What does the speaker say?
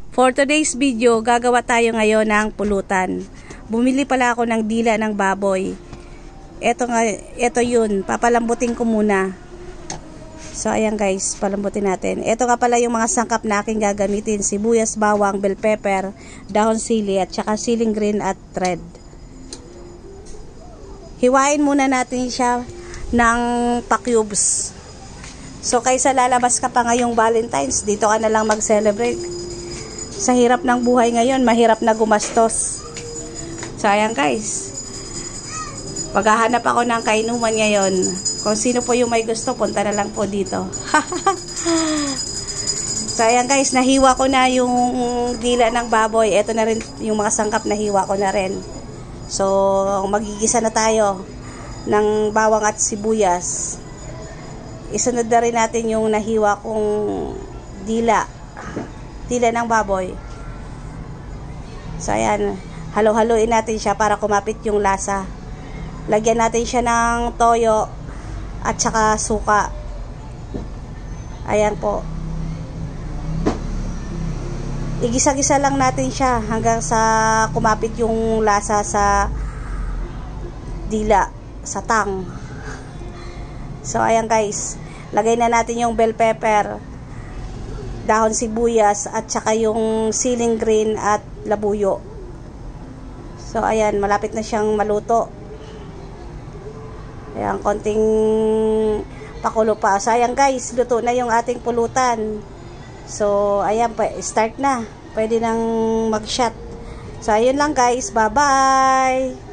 For today's video, gagawa tayo ngayon ng pulutan. Bumili pala ako ng dila ng baboy. Ito yun, papalambutin ko muna. So ayan guys, palambutin natin. Ito nga pala yung mga sangkap na aking gagamitin. Sibuyas, bawang, bell pepper, dahon sili, at saka siling green at red. Hiwain muna natin siya ng pa-cubes. So kaysa lalabas ka pa ngayong Valentine's, dito ka na lang mag-celebrate. Sa hirap ng buhay ngayon, mahirap na gumastos. So ayan guys, paghahanap ako ng kainuman ngayon. Kung sino po yung may gusto, punta na lang po dito. So ayan guys, nahiwa ko na yung dila ng baboy. Ito na rin yung mga sangkap, nahiwa ko na rin. So magigisa na tayo ng bawang at sibuyas. Isunod na rin natin yung nahiwa kong dila ng baboy. So ayan, halo-haloin natin siya para kumapit yung lasa. Lagyan natin siya ng toyo at saka suka. Ayan po. Igisa-gisa lang natin siya hanggang sa kumapit yung lasa sa dila, sa tang. So ayan guys, lagay na natin yung bell pepper, dahon sibuyas, at saka yung siling green at labuyo. So ayan, malapit na siyang maluto. Ayan, konting pakulo pa. So ayan guys, luto na yung ating pulutan. So ayan, start na. Pwede nang mag-shot. So ayun lang guys, bye bye.